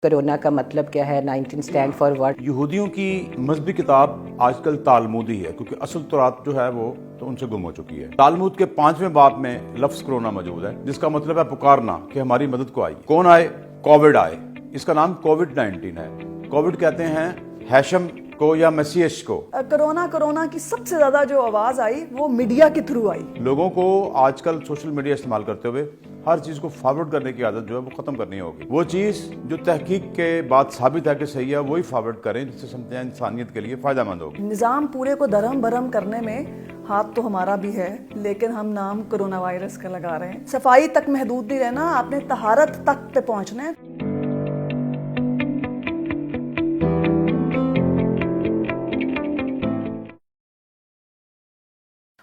Corona کا مطلب کیا ہے، 19 اسٹینڈ فار واٹ. یہودیوں کی مذہبی کتاب آج کل تالمود ہی ہے، کیونکہ اصل تورات جو ہے وہ تو ان سے گم ہو چکی ہے. تالمود کے 5ویں باب میں لفظ کرونا موجود ہے، جس کا مطلب ہے پکارنا کہ ہماری مدد کو آئی. کون آئے؟ کووڈ آئے. اس کا نام COVID-19 ہے. کووڈ کہتے ہیں ہیشم کو یا مسیح کو. کرونا کی سب سے زیادہ جو آواز آئی وہ میڈیا کے تھرو آئی. لوگوں کو آج کل سوشل میڈیا استعمال کرتے ہوئے ہر چیز کو فارورڈ کرنے کی عادت جو ہے وہ ختم کرنی ہوگی. وہ چیز جو تحقیق کے بعد ثابت ہے کہ صحیح ہے وہی فارورڈ کریں، جس سے سمجھتے ہیں انسانیت کے لیے فائدہ مند ہوگی. نظام پورے کو درہم برہم کرنے میں ہاتھ تو ہمارا بھی ہے، لیکن ہم نام کرونا وائرس کا لگا رہے ہیں. صفائی تک محدود نہیں رہنا، آپ نے طہارت تک پہ پہنچنا ہے.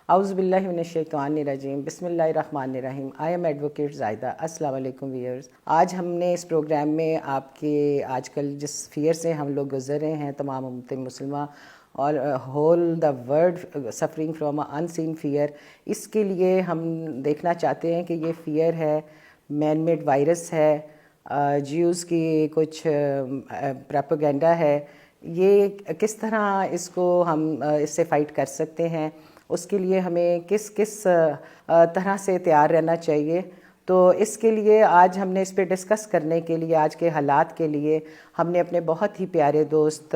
اعوذ باللہ من الشیطان الرجیم، بسم اللہ الرحمن الرحیم. I am Adv.Zahida. السلام علیکم ویورز. آج ہم نے اس پروگرام میں آپ کے آج کل جس فیئر سے ہم لوگ گزر رہے ہیں، تمام امت مسلمہ اور whole the world suffering from unseen fear, اس کے لیے ہم دیکھنا چاہتے ہیں کہ یہ فیئر ہے، مین میڈ وائرس ہے، جیوز کی کچھ پراپیگنڈا ہے، یہ کس طرح اس کو ہم اس سے فائٹ کر سکتے ہیں، اس کے لیے ہمیں کس طرح سے تیار رہنا چاہیے. تو اس کے لیے آج ہم نے اس پہ ڈسکس کرنے کے لیے، آج کے حالات کے لیے ہم نے اپنے بہت ہی پیارے دوست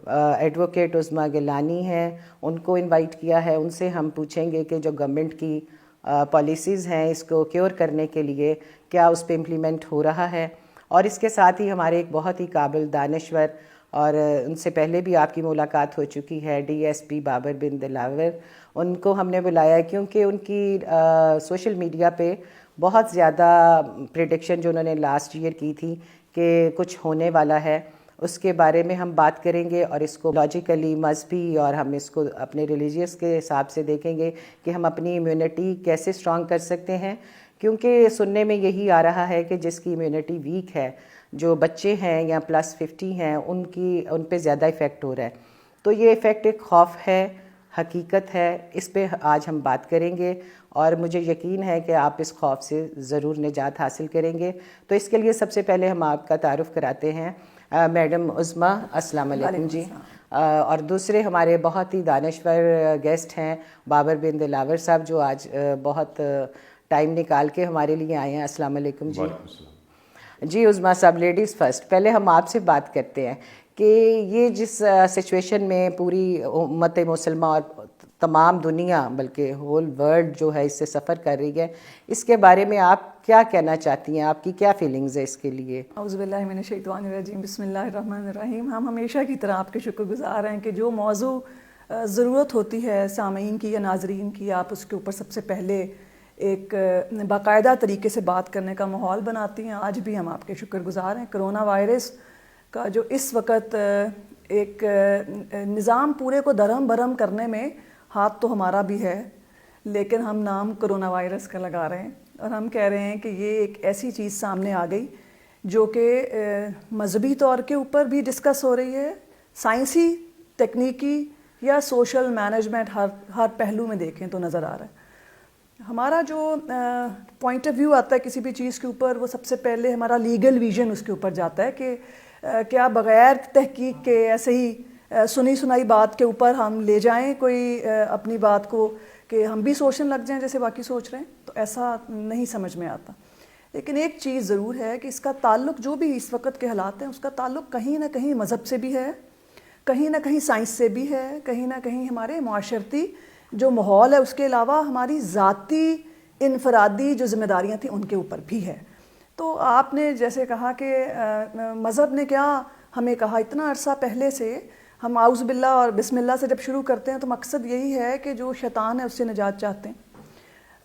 Adv.Uzma گیلانی ہیں، ان کو انوائٹ کیا ہے. ان سے ہم پوچھیں گے کہ جو گورنمنٹ کی پالیسیز ہیں اس کو کیور کرنے کے لیے کیا اس پہ امپلیمنٹ ہو رہا ہے. اور اس کے ساتھ ہی ہمارے ایک بہت ہی قابل دانشور، اور ان سے پہلے بھی آپ کی ملاقات ہو چکی ہے، DSP بابر بن دلاور. ان کو ہم نے بلایا کیونکہ ان کی سوشل میڈیا پہ بہت زیادہ پریڈکشن جو انہوں نے لاسٹ ایئر کی تھی کہ کچھ ہونے والا ہے، اس کے بارے میں ہم بات کریں گے. اور اس کو لاجیکلی، مذہبی، اور ہم اس کو اپنے ریلیجیس کے حساب سے دیکھیں گے کہ ہم اپنی امیونٹی کیسے اسٹرانگ کر سکتے ہیں. کیونکہ سننے میں یہی آ رہا ہے کہ جس کی امیونٹی ویک ہے، جو بچے ہیں یا +50 ہیں، ان پہ زیادہ ایفیکٹ ہو رہا ہے. تو یہ ایفیکٹ ایک خوف ہے، حقیقت ہے، اس پہ آج ہم بات کریں گے. اور مجھے یقین ہے کہ آپ اس خوف سے ضرور نجات حاصل کریں گے. تو اس کے لیے سب سے پہلے ہم آپ کا تعارف کراتے ہیں. میڈم عظما، السلام علیکم جی. اور دوسرے ہمارے بہت ہی دانشور گیسٹ ہیں بابر بن دلاور صاحب، جو آج بہت ٹائم نکال کے ہمارے لیے آئے ہیں. السلام علیکم جی. جی عظما صاحب، لیڈیز فرسٹ. پہلے ہم آپ سے بات کرتے ہیں کہ یہ جس سچویشن میں پوری امت مسلمہ اور تمام دنیا، بلکہ ہول ورلڈ جو ہے اس سے سفر کر رہی ہے، اس کے بارے میں آپ کیا کہنا چاہتی ہیں؟ آپ کی کیا فیلنگز ہے اس کے لیے؟ اعوذ باللہ من الشیطان الرجیم، بسم اللہ الرحمن الرحیم. ہم ہمیشہ کی طرح آپ کے شکر گزار ہیں کہ جو موضوع ضرورت ہوتی ہے سامعین کی یا ناظرین کی، آپ اس کے اوپر سب سے پہلے ایک باقاعدہ طریقے سے بات کرنے کا ماحول بناتی ہیں. آج بھی ہم آپ کے شکر گزار ہیں. کرونا وائرس کا جو اس وقت ایک نظام پورے کو درہم برہم کرنے میں ہاتھ تو ہمارا بھی ہے، لیکن ہم نام کرونا وائرس کا لگا رہے ہیں. اور ہم کہہ رہے ہیں کہ یہ ایک ایسی چیز سامنے آ گئی جو کہ مذہبی طور کے اوپر بھی ڈسکس ہو رہی ہے، سائنسی، تکنیکی یا سوشل مینجمنٹ، ہر پہلو میں دیکھیں تو نظر آ رہا ہے. ہمارا جو پوائنٹ آف ویو آتا ہے کسی بھی چیز کے اوپر، وہ سب سے پہلے ہمارا لیگل ویژن اس کے اوپر جاتا ہے کہ کیا بغیر تحقیق کے ایسے ہی سنی سنائی بات کے اوپر ہم لے جائیں کوئی اپنی بات کو کہ ہم بھی سوچنے لگ جائیں جیسے باقی سوچ رہے ہیں. تو ایسا نہیں سمجھ میں آتا. لیکن ایک چیز ضرور ہے کہ اس کا تعلق، جو بھی اس وقت کے حالات ہیں، اس کا تعلق کہیں نہ کہیں مذہب سے بھی ہے، کہیں نہ کہیں سائنس سے بھی ہے، کہیں نہ کہیں ہمارے معاشرتی جو ماحول ہے اس کے علاوہ ہماری ذاتی انفرادی جو ذمہ داریاں تھیں ان کے اوپر بھی ہے. تو آپ نے جیسے کہا کہ مذہب نے کیا ہمیں کہا، اتنا عرصہ پہلے سے ہم اعوذ باللہ اور بسم اللہ سے جب شروع کرتے ہیں تو مقصد یہی ہے کہ جو شیطان ہے اس سے نجات چاہتے ہیں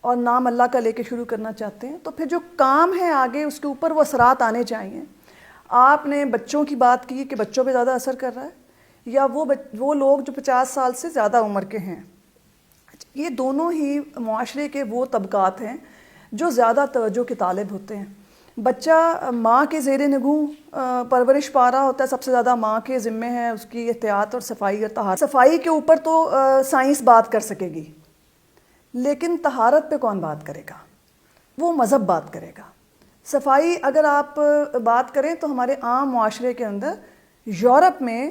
اور نام اللہ کا لے کے شروع کرنا چاہتے ہیں. تو پھر جو کام ہے آگے اس کے اوپر وہ اثرات آنے چاہیے. آپ نے بچوں کی بات کی کہ بچوں پہ زیادہ اثر کر رہا ہے، یا وہ لوگ جو 50 سال سے زیادہ عمر کے ہیں. یہ دونوں ہی معاشرے کے وہ طبقات ہیں جو زیادہ توجہ کے طالب ہوتے ہیں. بچہ ماں کے زیر نگوں پرورش پا رہا ہوتا ہے، سب سے زیادہ ماں کے ذمے ہے اس کی احتیاط اور صفائی اور طہارت. صفائی کے اوپر تو سائنس بات کر سکے گی، لیکن طہارت پہ کون بات کرے گا؟ وہ مذہب بات کرے گا. صفائی اگر آپ بات کریں تو ہمارے عام معاشرے کے اندر یورپ میں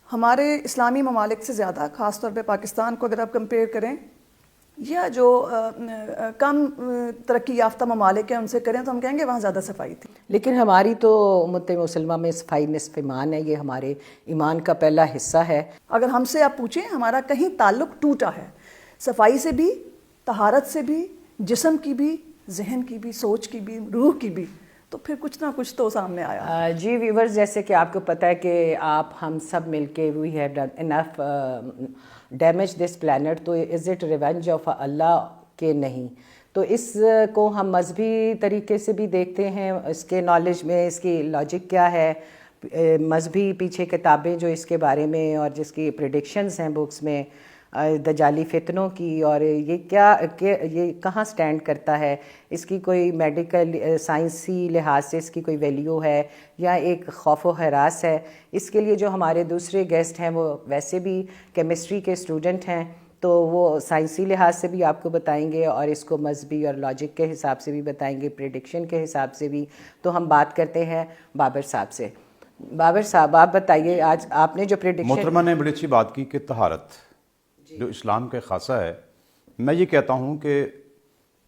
ہمارے اسلامی ممالک سے زیادہ، خاص طور پہ پاکستان کو اگر آپ کمپیئر کریں یا جو کم ترقی یافتہ ممالک ہیں ان سے کریں تو ہم کہیں گے وہاں زیادہ صفائی تھی. لیکن ہماری تو امت مسلمہ میں صفائی نصف ایمان ہے، یہ ہمارے ایمان کا پہلا حصہ ہے. اگر ہم سے آپ پوچھیں ہمارا کہیں تعلق ٹوٹا ہے صفائی سے بھی، طہارت سے بھی، جسم کی بھی، ذہن کی بھی، سوچ کی بھی، روح کی بھی، تو پھر کچھ نہ کچھ تو سامنے آیا. جی ویورز، جیسے کہ آپ کو پتہ ہے کہ آپ ہم سب مل کے we have done enough damage this plant, تو is it revenge of Allah کہ نہیں؟ تو اس کو ہم مذہبی طریقے سے بھی دیکھتے ہیں، اس کے نالج میں اس کی لاجک کیا ہے، مذہبی پیچھے کتابیں جو اس کے بارے میں اور جس کی پریڈکشنز ہیں بکس میں دجالی فتنوں کی، اور یہ کیا کہ یہ کہاں سٹینڈ کرتا ہے، اس کی کوئی میڈیکل سائنسی لحاظ سے اس کی کوئی ویلیو ہے یا ایک خوف و ہراس ہے. اس کے لیے جو ہمارے دوسرے گیسٹ ہیں وہ ویسے بھی کیمسٹری کے اسٹوڈنٹ ہیں، تو وہ سائنسی لحاظ سے بھی آپ کو بتائیں گے اور اس کو مذہبی اور لاجک کے حساب سے بھی بتائیں گے، پریڈکشن کے حساب سے بھی. تو ہم بات کرتے ہیں بابر صاحب سے. بابر صاحب آپ بتائیے، آج آپ نے جو پریڈکشن. محترمہ نے بڑی اچھی بات کی کہ طہارت جو اسلام کا خاصہ ہے. میں یہ کہتا ہوں کہ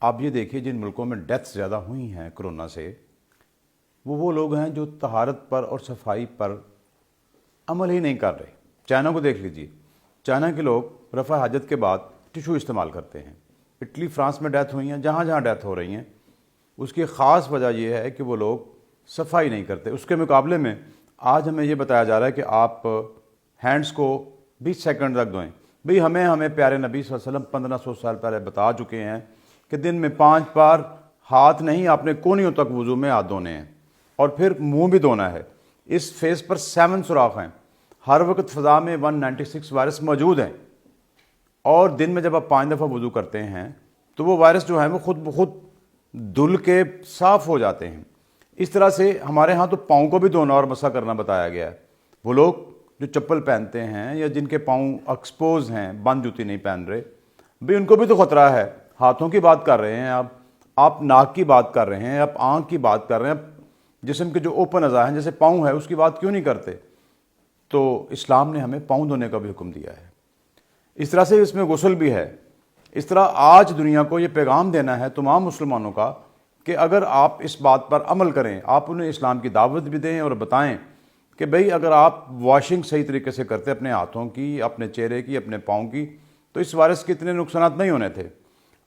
آپ یہ دیکھیے جن ملکوں میں ڈیتھس زیادہ ہوئی ہیں کرونا سے، وہ لوگ ہیں جو طہارت پر اور صفائی پر عمل ہی نہیں کر رہے. چائنا کو دیکھ لیجیے، چائنا کے لوگ رفع حاجت کے بعد ٹیشو استعمال کرتے ہیں. اٹلی فرانس میں ڈیتھ ہوئی ہیں، جہاں جہاں ڈیتھ ہو رہی ہیں اس کی خاص وجہ یہ ہے کہ وہ لوگ صفائی نہیں کرتے. اس کے مقابلے میں آج ہمیں یہ بتایا جا رہا ہے کہ آپ ہینڈز کو 20 سیکنڈ تک دھوئیں. بھئی ہمیں پیارے نبی صلی اللہ علیہ وسلم 1500 سال پہلے بتا چکے ہیں کہ دن میں 5 بار ہاتھ نہیں، آپ نے کونیوں تک وضو میں ہاتھ دھونے ہیں اور پھر منہ بھی دھونا ہے. اس فیس پر 7 سوراخ ہیں. ہر وقت فضا میں 196 وائرس موجود ہیں، اور دن میں جب آپ 5 دفعہ وضو کرتے ہیں تو وہ وائرس جو ہیں وہ خود بخود دھل کے صاف ہو جاتے ہیں. اس طرح سے ہمارے ہاں تو پاؤں کو بھی دھونا اور مسح کرنا بتایا گیا ہے. وہ لوگ جو چپل پہنتے ہیں یا جن کے پاؤں ایکسپوز ہیں، بند جوتی نہیں پہن رہے، بھئی ان کو بھی تو خطرہ ہے. ہاتھوں کی بات کر رہے ہیں آپ ناک کی بات کر رہے ہیں، آپ آنکھ کی بات کر رہے ہیں، جسم کے جو اوپن اعضاء ہیں جیسے پاؤں ہے اس کی بات کیوں نہیں کرتے؟ تو اسلام نے ہمیں پاؤں دھونے کا بھی حکم دیا ہے. اس طرح سے اس میں غسل بھی ہے. اس طرح آج دنیا کو یہ پیغام دینا ہے تمام مسلمانوں کا کہ اگر آپ اس بات پر عمل کریں، آپ انہیں اسلام کی دعوت بھی دیں اور بتائیں کہ بھئی اگر آپ واشنگ صحیح طریقے سے کرتے اپنے ہاتھوں کی، اپنے چہرے کی، اپنے پاؤں کی، تو اس وائرس کے اتنے نقصانات نہیں ہونے تھے.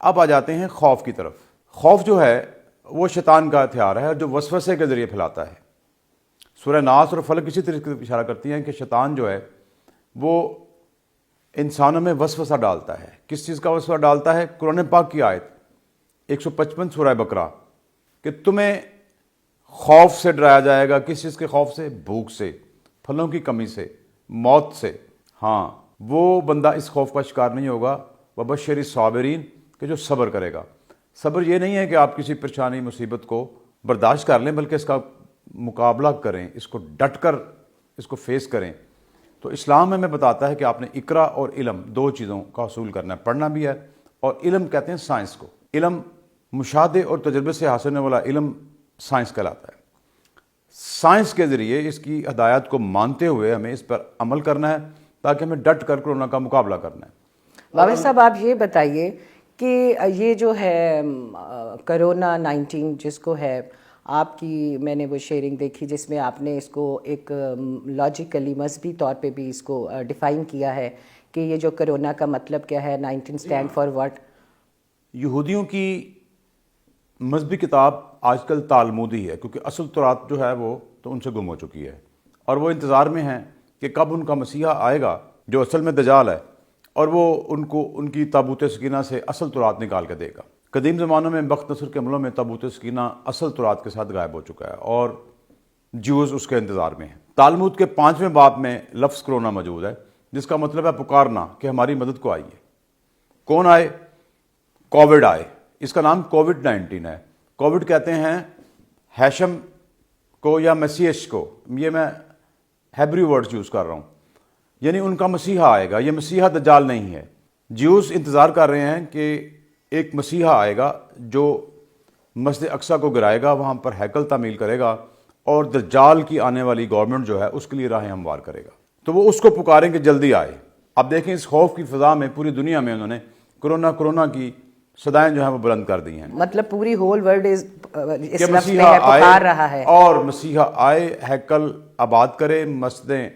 اب آ جاتے ہیں خوف کی طرف. خوف جو ہے وہ شیطان کا ہتھیار ہے جو وسوسے کے ذریعے پھیلاتا ہے. سورہ ناس اور فلق اسی طریقے سے اشارہ کرتی ہیں کہ شیطان جو ہے وہ انسانوں میں وسوسہ ڈالتا ہے. کس چیز کا وسوسہ ڈالتا ہے؟ قرآن پاک کی آیت 155 سورہ بقرہ کہ تمہیں خوف سے ڈرایا جائے گا. کس چیز کے خوف سے؟ بھوک سے، پھلوں کی کمی سے، موت سے. ہاں، وہ بندہ اس خوف کا شکار نہیں ہوگا. وبشر الصابرین، کہ جو صبر کرے گا. صبر یہ نہیں ہے کہ آپ کسی پریشانی مصیبت کو برداشت کر لیں، بلکہ اس کا مقابلہ کریں، اس کو ڈٹ کر اس کو فیس کریں. تو اسلام ہمیں بتاتا ہے کہ آپ نے اقرا اور علم 2 چیزوں کا حصول کرنا ہے. پڑھنا بھی ہے، اور علم کہتے ہیں سائنس کو. علم مشاہدے اور تجربے سے حاصل ہونے والا علم سائنس کہلاتا ہے. سائنس کے ذریعے اس کی ہدایات کو مانتے ہوئے ہمیں اس پر عمل کرنا ہے تاکہ ہمیں ڈٹ کر کورونا کا مقابلہ کرنا ہے. بابر صاحب آپ یہ بتائیے کہ یہ جو ہے کرونا 19 جس کو ہے، آپ کی میں نے وہ شیئرنگ دیکھی جس میں آپ نے اس کو ایک لاجیکلی مذہبی طور پہ بھی اس کو ڈیفائن کیا ہے کہ یہ جو کرونا کا مطلب کیا ہے، 19 اسٹینڈ فار واٹ. یہودیوں کی مذہبی کتاب آج کل تالمودی ہے، کیونکہ اصل تورات جو ہے وہ تو ان سے گم ہو چکی ہے، اور وہ انتظار میں ہیں کہ کب ان کا مسیحا آئے گا جو اصل میں دجال ہے، اور وہ ان کو ان کی تابوت سکینہ سے اصل تورات نکال کے دے گا. قدیم زمانوں میں بخت نصر کے عملوں میں تابوت سکینہ اصل تورات کے ساتھ غائب ہو چکا ہے، اور جیوز اس کے انتظار میں ہیں. تالمود کے 5ویں باب میں لفظ کرونا موجود ہے، جس کا مطلب ہے پکارنا کہ ہماری مدد کو آئیے. کون آئے؟ کووڈ آئے. اس کا نام COVID-19 ہے. کووڈ کہتے ہیں ہیشم کو یا مسیح کو، یہ میں ہیبریو ورڈز یوز کر رہا ہوں، یعنی ان کا مسیحا آئے گا. یہ مسیحا دجال نہیں ہے. جیوز انتظار کر رہے ہیں کہ ایک مسیحا آئے گا جو مسجد اقصیٰ کو گرائے گا، وہاں پر ہیکل تعمیل کرے گا، اور دجال کی آنے والی گورنمنٹ جو ہے اس کے لیے راہیں ہموار کرے گا. تو وہ اس کو پکاریں کہ جلدی آئے. اب دیکھیں اس خوف کی فضا میں پوری دنیا میں انہوں نے کرونا کی صدائیں جو ہیں وہ بلند کر دی ہیں. مطلب پوری ہول ورلڈ اس کہ لفظ مسیحا میں پکار رہا ہے، اور مسیحا آئے، ہیکل آباد کرے، مسجدیں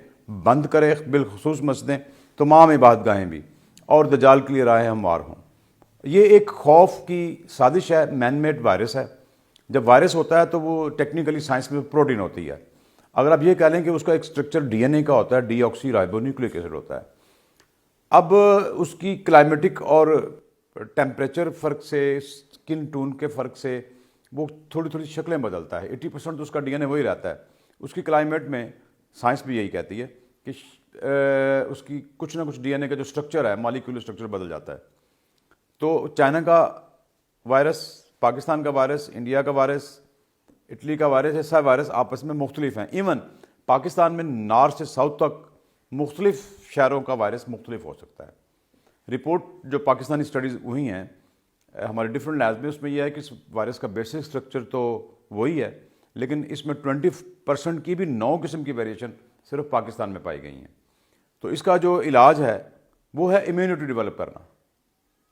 بند کرے، بالخصوص مسجدیں، تمام عبادت گاہیں بھی، اور دجال کے لیے راہیں ہموار ہوں. یہ ایک خوف کی سازش ہے، مین میڈ وائرس ہے. جب وائرس ہوتا ہے تو وہ ٹیکنیکلی سائنس میں پروٹین ہوتی ہے. اگر آپ یہ کہہ لیں کہ اس کا ایک اسٹرکچر ڈی این اے کا ہوتا ہے، ڈی آکسی رائبو نیوکلک ایسڈ ہوتا ہے. اب اس کی کلائمیٹک اور ٹیمپریچر فرق سے، اسکن ٹون کے فرق سے وہ تھوڑی تھوڑی شکلیں بدلتا ہے. 80% تو اس کا ڈی این اے وہی رہتا ہے. اس کی کلائمیٹ میں سائنس بھی یہی کہتی ہے کہ اس کی کچھ نہ کچھ ڈی این اے کا جو اسٹرکچر ہے، مالیکولر اسٹرکچر بدل جاتا ہے. تو چائنا کا وائرس، پاکستان کا وائرس، انڈیا کا وائرس، اٹلی کا وائرس، یہ سب وائرس آپس میں مختلف ہیں. ایون پاکستان میں نارتھ سے ساؤتھ تک مختلف شہروں کا وائرس مختلف ہو سکتا ہے. رپورٹ جو پاکستانی اسٹڈیز ہوئی ہیں ہمارے ڈفرینٹ لیبز میں، اس میں یہ ہے کہ اس وائرس کا بیسک اسٹرکچر تو وہی ہے، لیکن اس میں 20% کی بھی 9 قسم کی ویریشن صرف پاکستان میں پائی گئی ہیں. تو اس کا جو علاج ہے وہ ہے امیونٹی ڈیولپ کرنا.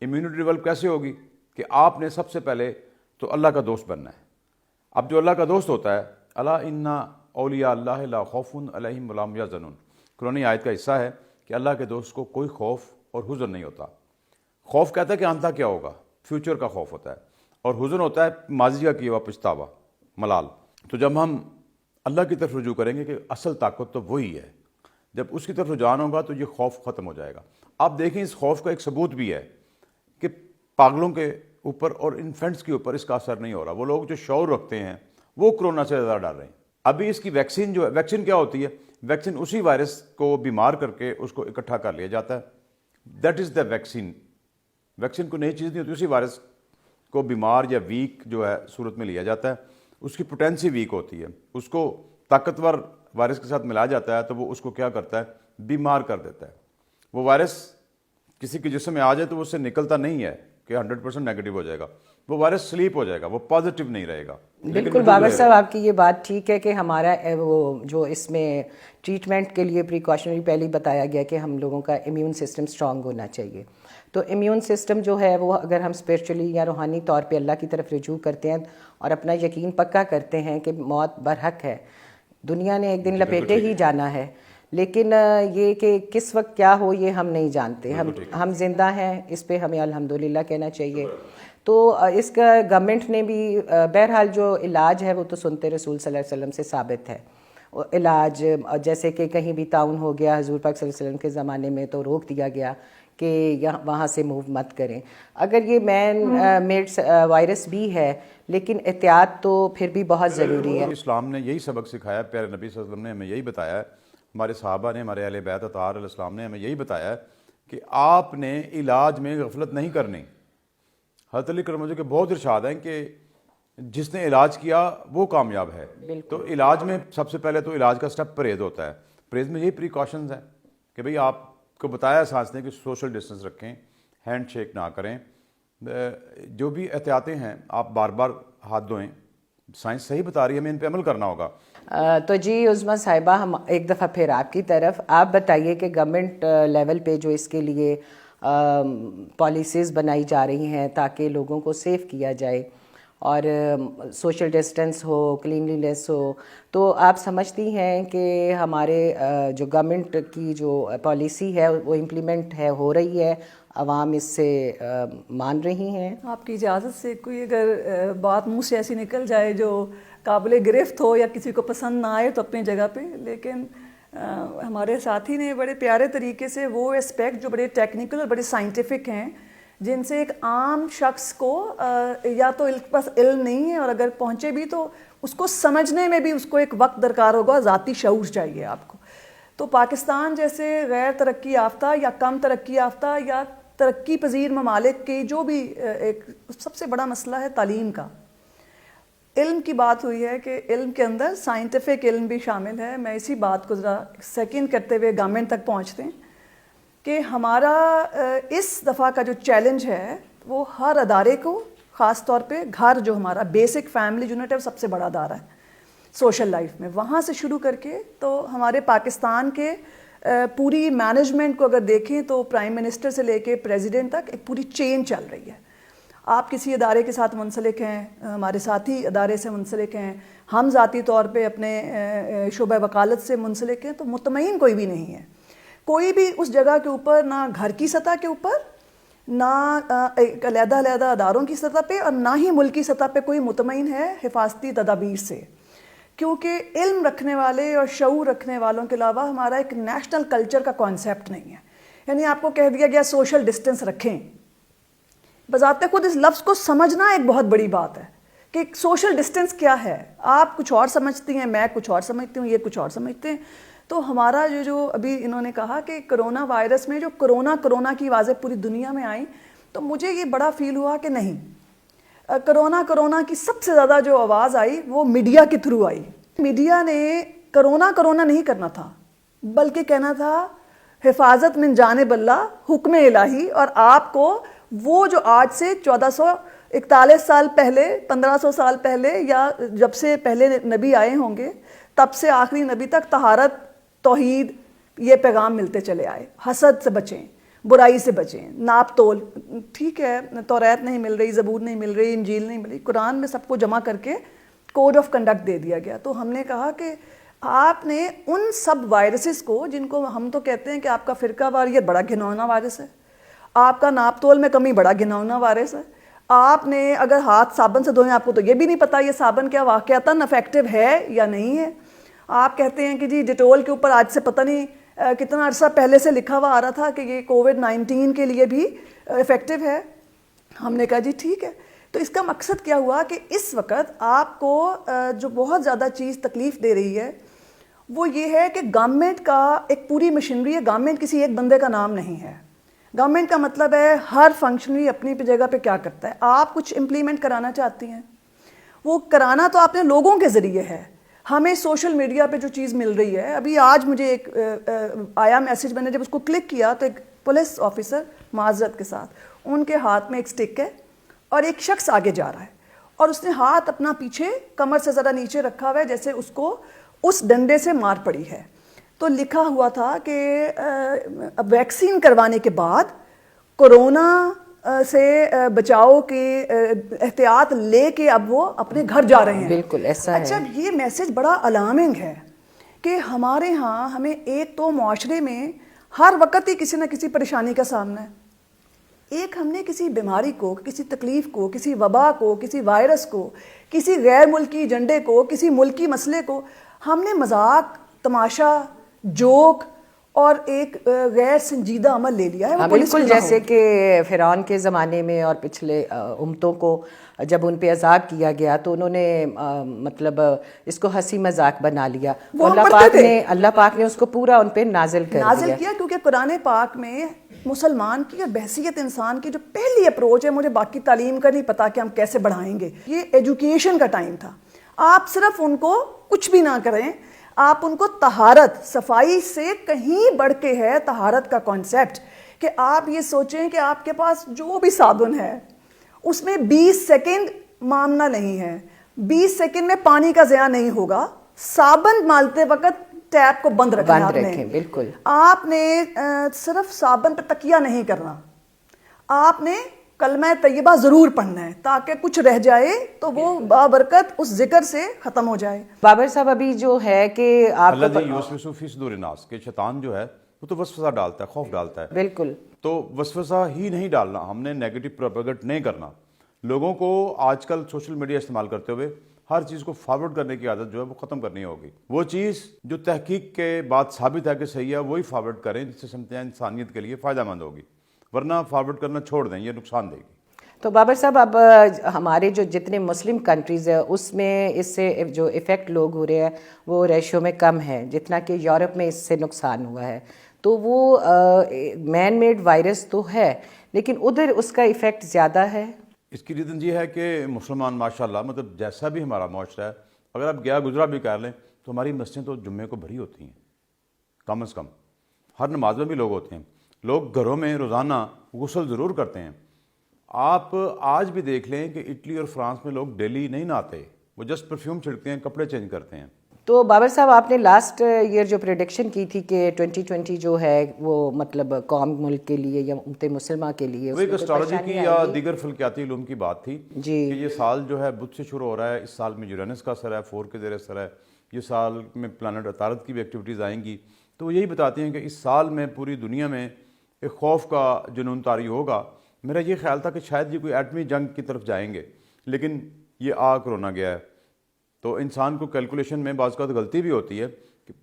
امیونٹی ڈیولپ کیسے ہوگی؟ کہ آپ نے سب سے پہلے تو اللہ کا دوست بننا ہے. اب جو اللہ کا دوست ہوتا ہے، الا ان اولیاء اللہ لا خوف علیہم ولا هم یحزنون، قرآن آیت کا حصہ ہے کہ اللہ کے دوست کو کوئی خوف اور حزن نہیں ہوتا. خوف کہتا ہے کہ آندھا کیا ہوگا، فیوچر کا خوف ہوتا ہے، اور حزن ہوتا ہے ماضی کا کیا ہوا پچھتاوا، ملال. تو جب ہم اللہ کی طرف رجوع کریں گے کہ اصل طاقت تو وہی ہے، جب اس کی طرف رجوع ہوگا تو یہ خوف ختم ہو جائے گا. آپ دیکھیں اس خوف کا ایک ثبوت بھی ہے کہ پاگلوں کے اوپر اور انفینٹس کے اوپر اس کا اثر نہیں ہو رہا. وہ لوگ جو شعور رکھتے ہیں وہ کرونا سے زیادہ ڈر رہے ہیں. ابھی اس کی ویکسین جو ہے، ویکسین کیا ہوتی ہے؟ ویکسین اسی وائرس کو بیمار کر کے اس کو اکٹھا کر لیا جاتا ہے. That is the vaccine. Vaccine کو نئی چیز نہیں ہوتی، اسی وائرس کو بیمار یا ویک جو ہے صورت میں لیا جاتا ہے. اس کی پوٹینسی ویک ہوتی ہے، اس کو طاقتور وائرس کے ساتھ ملایا جاتا ہے تو وہ اس کو کیا کرتا ہے؟ بیمار کر دیتا ہے. وہ وائرس کسی کے جسم میں آ جائے تو وہ اس سے نکلتا نہیں ہے کہ 100% نیگیٹو ہو جائے گا. وہ وائرس سلیپ ہو جائے گا، وہ پازیٹیو نہیں رہے گا. بالکل بابر صاحب، آپ کی یہ بات ٹھیک ہے کہ ہمارا وہ جو اس میں ٹریٹمنٹ کے لیے پریکاشنری پہلے ہی بتایا گیا کہ ہم لوگوں کا امیون سسٹم اسٹرانگ ہونا چاہیے. تو امیون سسٹم جو ہے وہ اگر ہم اسپرچولی یا روحانی طور پہ اللہ کی طرف رجوع کرتے ہیں اور اپنا یقین پکا کرتے ہیں کہ موت برحق ہے، دنیا نے ایک دن لپیٹے ہی جانا ہے، لیکن یہ کہ کس وقت کیا ہو یہ ہم نہیں جانتے. ہم زندہ ہیں، اس پہ ہمیں الحمدللہ کہنا چاہیے. تو اس کا گورنمنٹ نے بھی بہرحال جو علاج ہے وہ تو سنت رسول صلی اللہ علیہ وسلم سے ثابت ہے. علاج جیسے کہ کہیں بھی تعاون ہو گیا حضور پاک صلی اللہ علیہ وسلم کے زمانے میں تو روک دیا گیا کہ وہاں سے موو مت کریں. اگر یہ مین میڈ وائرس بھی ہے لیکن احتیاط تو پھر بھی بہت ضروری ہے. اسلام نے یہی سبق سکھایا، پیارے نبی صلی اللہ علیہ وسلم نے ہمیں یہی بتایا ہے، ہمارے صحابہ نے، ہمارے اہل بیت اطہار علیہ السلام نے ہمیں یہی بتایا ہے کہ آپ نے علاج میں غفلت نہیں کرنی. حضرت علی کرم وجہ کے بہت ارشاد ہیں کہ جس نے علاج کیا وہ کامیاب ہے. تو علاج میں سب سے پہلے تو علاج کا سٹیپ پرہیز ہوتا ہے. پرہیز میں یہی پریکاشنز ہیں کہ بھئی آپ کو بتایا سائنس نے کہ سوشل ڈسٹنس رکھیں، ہینڈ شیک نہ کریں، جو بھی احتیاطیں ہیں آپ بار بار ہاتھ دھوئیں. سائنس صحیح بتا رہی ہے، ہمیں ان پہ عمل کرنا ہوگا. تو جی عظما صاحبہ، ہم ایک دفعہ پھر آپ کی طرف، آپ بتائیے کہ گورنمنٹ لیول پہ جو اس کے لیے پالیسیز بنائی جا رہی ہیں تاکہ لوگوں کو سیف کیا جائے اور سوشل ڈسٹنس ہو، کلینلینس ہو، تو آپ سمجھتی ہیں کہ ہمارے جو گورنمنٹ کی جو پالیسی ہے وہ امپلیمنٹ ہے، ہو رہی ہے، عوام اس سے مان رہی ہیں؟ آپ کی اجازت سے کوئی اگر بات منہ سے ایسی نکل جائے جو قابل گرفت ہو یا کسی کو پسند نہ آئے تو اپنی جگہ پہ، لیکن ہمارے ساتھی نے بڑے پیارے طریقے سے وہ اسپیکٹ جو بڑے ٹیکنیکل اور بڑے سائنٹیفک ہیں، جن سے ایک عام شخص کو یا تو پاس علم نہیں ہے، اور اگر پہنچے بھی تو اس کو سمجھنے میں بھی اس کو ایک وقت درکار ہوگا، ذاتی شعور چاہیے آپ کو. تو پاکستان جیسے غیر ترقی یافتہ یا کم ترقی یافتہ یا ترقی پذیر ممالک کی جو بھی ایک سب سے بڑا مسئلہ ہے تعلیم کا. علم کی بات ہوئی ہے کہ علم کے اندر سائنٹیفک علم بھی شامل ہے. میں اسی بات کو ذرا سیکنڈ کرتے ہوئے گورنمنٹ تک پہنچتے ہیں کہ ہمارا اس دفعہ کا جو چیلنج ہے وہ ہر ادارے کو، خاص طور پہ گھر جو ہمارا بیسک فیملی یونٹ ہے وہ سب سے بڑا ادارہ ہے سوشل لائف میں. وہاں سے شروع کر کے تو ہمارے پاکستان کے پوری مینجمنٹ کو اگر دیکھیں تو پرائم منسٹر سے لے کے پریزیڈنٹ تک ایک پوری چین چل رہی ہے. آپ کسی ادارے کے ساتھ منسلک ہیں, ہمارے ساتھی ادارے سے منسلک ہیں, ہم ذاتی طور پہ اپنے شعبہ وکالت سے منسلک ہیں, تو مطمئن کوئی بھی نہیں ہے. کوئی بھی اس جگہ کے اوپر نہ گھر کی سطح کے اوپر, نہ علیحدہ علیحدہ اداروں کی سطح پہ, اور نہ ہی ملکی سطح پہ کوئی مطمئن ہے حفاظتی تدابیر سے. کیونکہ علم رکھنے والے اور شعور رکھنے والوں کے علاوہ ہمارا ایک نیشنل کلچر کا کانسیپٹ نہیں ہے. یعنی آپ کو کہہ دیا گیا سوشل ڈسٹینس رکھیں, بذات خود اس لفظ کو سمجھنا ایک بہت بڑی بات ہے کہ سوشل ڈسٹینس کیا ہے. آپ کچھ اور سمجھتی ہیں, میں کچھ اور سمجھتی ہوں, یہ کچھ اور سمجھتے ہیں. تو ہمارا جو ابھی انہوں نے کہا کہ کرونا وائرس میں جو کرونا کی آوازیں پوری دنیا میں آئیں, تو مجھے یہ بڑا فیل ہوا کہ نہیں, کرونا کی سب سے زیادہ جو آواز آئی وہ میڈیا کے تھرو آئی. میڈیا نے کرونا نہیں کرنا تھا, بلکہ کہنا تھا حفاظت من جانب اللہ, حکم الہی. اور آپ کو وہ جو آج سے 1441 سال پہلے, 1500 سال پہلے, یا جب سے پہلے نبی آئے ہوں گے تب سے آخری نبی تک طہارت, توحید, یہ پیغام ملتے چلے آئے. حسد سے بچیں, برائی سے بچیں, ناپ تول. ٹھیک ہے, تورات نہیں مل رہی, زبور نہیں مل رہی, انجیل نہیں مل رہی, قرآن میں سب کو جمع کر کے کوڈ آف کنڈکٹ دے دیا گیا. تو ہم نے کہا کہ آپ نے ان سب وائرسز کو, جن کو ہم تو کہتے ہیں کہ آپ کا فرقہ واریت بڑا گھناؤنا وائرس ہے, آپ کا ناپ تول میں کمی بڑا گھناؤنا وائرس ہے, آپ نے اگر ہاتھ صابن سے دھوئیں آپ کو تو یہ بھی نہیں پتا یہ صابن کیا واقعتاً افیکٹو ہے یا نہیں ہے. آپ کہتے ہیں کہ جی ڈیٹول کے اوپر آج سے پتہ نہیں کتنا عرصہ پہلے سے لکھا ہوا آ رہا تھا کہ یہ COVID-19 کے لیے بھی افیکٹو ہے. ہم نے کہا جی ٹھیک ہے. تو اس کا مقصد کیا ہوا کہ اس وقت آپ کو جو بہت زیادہ چیز تکلیف دے رہی ہے وہ یہ ہے کہ گورنمنٹ کا ایک پوری مشینری ہے. گورنمنٹ کسی ایک بندے کا نام نہیں ہے. گورنمنٹ کا مطلب ہے ہر فنکشنری اپنی جگہ پہ کیا کرتا ہے. آپ کچھ امپلیمنٹ کرانا چاہتی ہیں, وہ کرانا تو آپ نے لوگوں کے ذریعے ہے. ہمیں سوشل میڈیا پہ جو چیز مل رہی ہے, ابھی آج مجھے ایک آیا میسج, میں نے جب اس کو کلک کیا تو ایک پولیس آفیسر معذرت کے ساتھ, ان کے ہاتھ میں ایک سٹک ہے اور ایک شخص آگے جا رہا ہے, اور اس نے ہاتھ اپنا پیچھے کمر سے ذرا نیچے رکھا ہوا ہے جیسے اس کو اس ڈنڈے سے مار پڑی ہے. تو لکھا ہوا تھا کہ اب ویکسین کروانے کے بعد کرونا سے بچاؤ کی احتیاط لے کے اب وہ اپنے گھر جا رہے ہیں. بالکل ایسا ہے. اچھا, یہ میسج بڑا الارمنگ ہے کہ ہمارے ہاں ہمیں ایک تو معاشرے میں ہر وقت ہی کسی نہ کسی پریشانی کا سامنا ہے. ایک ہم نے کسی بیماری کو, کسی تکلیف کو, کسی وبا کو, کسی وائرس کو, کسی غیر ملکی ایجنڈے کو, کسی ملکی مسئلے کو ہم نے مذاق, تماشا, جوک اور ایک غیر سنجیدہ عمل لے لیا ہے. بالکل جیسے کہ فرعون کے زمانے میں اور پچھلے امتوں کو جب ان پہ عذاب کیا گیا تو انہوں نے مطلب اس کو ہنسی مذاق بنا لیا. اللہ پاک نے اس کو پورا ان پہ نازل کیا کیونکہ قرآن پاک میں مسلمان کی اور بحثیت انسان کی جو پہلی اپروچ ہے, مجھے باقی تعلیم کا نہیں پتا کہ ہم کیسے بڑھائیں گے, یہ ایجوکیشن کا ٹائم تھا. آپ صرف ان کو کچھ بھی نہ کریں, آپ ان کو طہارت, صفائی سے کہیں بڑھ کے ہے طہارت کا کانسیپٹ, کہ آپ یہ سوچیں کہ آپ کے پاس جو بھی صابن ہے اس میں 20 سیکنڈ مامنا نہیں ہے, 20 سیکنڈ میں پانی کا ضیاع نہیں ہوگا. صابن مالتے وقت ٹیپ کو بند رکھنا آپ نے. بالکل آپ نے صرف صابن پہ تکیہ نہیں کرنا, آپ نے کلمہ طیبہ ضرور پڑھنا ہے تاکہ کچھ رہ جائے تو وہ بابرکت اس ذکر سے ختم ہو جائے. بابر صاحب ابھی جو ہے کہ آپ اللہ یوسوس فی صدور الناس کہ شیطان جو ہے وہ تو وسوسہ ڈالتا ہے, خوف ڈالتا ہے. بالکل, تو وسوسہ ہی نہیں ڈالنا, ہم نے نیگیٹو پروپیگنڈ نہیں کرنا. لوگوں کو آج کل سوشل میڈیا استعمال کرتے ہوئے ہر چیز کو فارورڈ کرنے کی عادت جو ہے وہ ختم کرنی ہوگی. وہ چیز جو تحقیق کے بعد ثابت ہے کہ صحیح ہے وہی فارورڈ کریں, جس سے سمجھتے ہیں انسانیت کے لیے فائدہ مند ہوگی, ورنہ فارورڈ کرنا چھوڑ دیں, یہ نقصان دے گی. تو بابر صاحب اب ہمارے جو جتنے مسلم کنٹریز ہیں اس میں اس سے جو افیکٹ لوگ ہو رہے ہیں وہ ریشو میں کم ہے جتنا کہ یورپ میں اس سے نقصان ہوا ہے. تو وہ مین میڈ وائرس تو ہے لیکن ادھر اس کا افیکٹ زیادہ ہے. اس کی ریزن یہ ہے کہ مسلمان ماشاءاللہ مطلب جیسا بھی ہمارا معاشرہ ہے, اگر آپ گیا گزرا بھی کر لیں تو ہماری مسجدیں تو جمعے کو بھری ہوتی ہیں, کم از کم ہر نماز میں بھی لوگ ہوتے ہیں. لوگ گھروں میں روزانہ غسل ضرور کرتے ہیں. آپ آج بھی دیکھ لیں کہ اٹلی اور فرانس میں لوگ ڈیلی نہیں نہاتے, وہ جسٹ پرفیوم چھڑکتے ہیں, کپڑے چینج کرتے ہیں. تو بابر صاحب آپ نے لاسٹ ایئر جو پریڈکشن کی تھی کہ 2020 جو ہے وہ مطلب قوم ملک کے لیے یا امت مسلمہ کے لیے وہ ایک اسٹرالوجی کی یا دیگر فلکیاتی علوم کی بات تھی جی کہ یہ سال جو ہے بدھ سے شروع ہو رہا ہے, اس سال میں یورینس کا اثر ہے, 4 کے زیر اثر ہے, یہ سال میں پلانٹ عطارد کی بھی ایکٹیویٹیز آئیں گی. تو وہ یہی بتاتی ہیں کہ اس سال میں پوری دنیا میں ایک خوف کا جنون طاری ہوگا. میرا یہ خیال تھا کہ شاید یہ کوئی ایٹمی جنگ کی طرف جائیں گے, لیکن یہ کرونا گیا ہے. تو انسان کو کیلکولیشن میں بعض اوقات غلطی بھی ہوتی ہے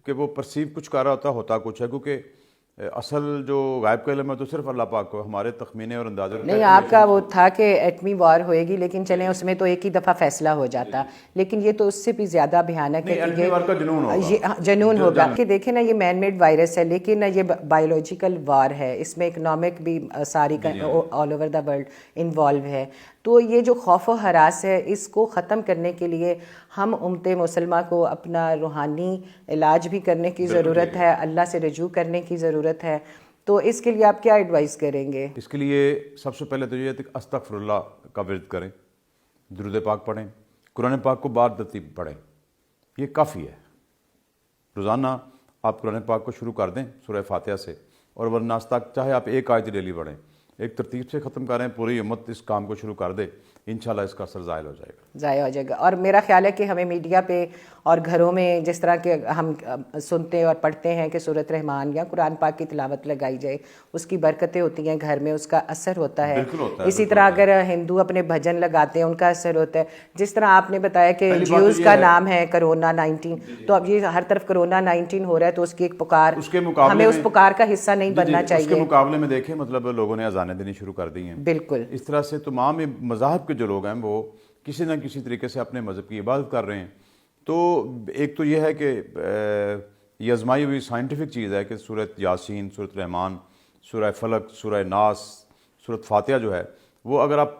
کہ وہ پرسیو کچھ کر رہا ہوتا کچھ ہے, کیونکہ اصل جو غائب کا علم ہے تو صرف اللہ پاک کو, ہمارے تخمینے اور اندازے نہیں. آپ کا وہ تھا کہ ایٹمی وار ہوئے گی, لیکن چلیں اس میں تو ایک ہی دفعہ فیصلہ ہو جاتا, لیکن یہ تو اس سے بھی زیادہ بھیانک ہے کہ یہ جنون ہوگا. کہ دیکھیں نا یہ مین میڈ وائرس ہے, لیکن یہ بایولوجیکل وار ہے, اس میں اکنامک بھی ساری all over the world involve ہے. تو یہ جو خوف و ہراس ہے اس کو ختم کرنے کے لیے ہم امت مسلمہ کو اپنا روحانی علاج بھی کرنے کی ضرورت ہے, اللہ سے رجوع کرنے کی ضرورت ہے. تو اس کے لیے آپ کیا ایڈوائز کریں گے؟ اس کے لیے سب سے پہلے تو یہ کہ استغفر اللہ کا ورد کریں, درود پاک پڑھیں, قرآن پاک کو بار ترتیب پڑھیں, یہ کافی ہے. روزانہ آپ قرآن پاک کو شروع کر دیں سورہ فاتحہ سے, اور ورناس تک چاہے آپ ایک آیت ڈیلی پڑھیں, ایک ترتیب سے ختم کریں, پوری امت اس کام کو شروع کر دے, انشاءاللہ اس کا اثر ضائع ہو جائے گا. اور میرا خیال ہے کہ ہمیں میڈیا پہ اور گھروں میں جس طرح کے ہم سنتے اور پڑھتے ہیں کہ سورۃ رحمان یا قرآن پاک کی تلاوت لگائی جائے, اس کی برکتیں ہوتی ہیں گھر میں, اس کا اثر ہوتا ہے. اسی طرح اگر ہندو اپنے بھجن لگاتے ہیں ان کا اثر ہوتا ہے. جس طرح آپ نے بتایا کہ جیوز کا نام ہے کرونا 19, تو اب یہ ہر طرف کرونا 19 ہو رہا ہے, تو اس کی ایک پکار, ہمیں اس پکار کا حصہ نہیں بننا چاہیے. اس کے مقابلے میں دیکھیں مطلب لوگوں نے اذانیں دینی شروع کر دی ہیں. بالکل اس طرح سے تمام مذاہب کے جو لوگ ہیں وہ کسی نہ کسی طریقے سے اپنے مذہب کی عبادت کر رہے ہیں. تو ایک تو یہ ہے کہ یہ آزمائی ہوئی سائنٹیفک چیز ہے کہ سورۃ یاسین, سورۃ رحمان, سورہ فلق, سورہ ناس, سورۃ فاتحہ جو ہے وہ اگر آپ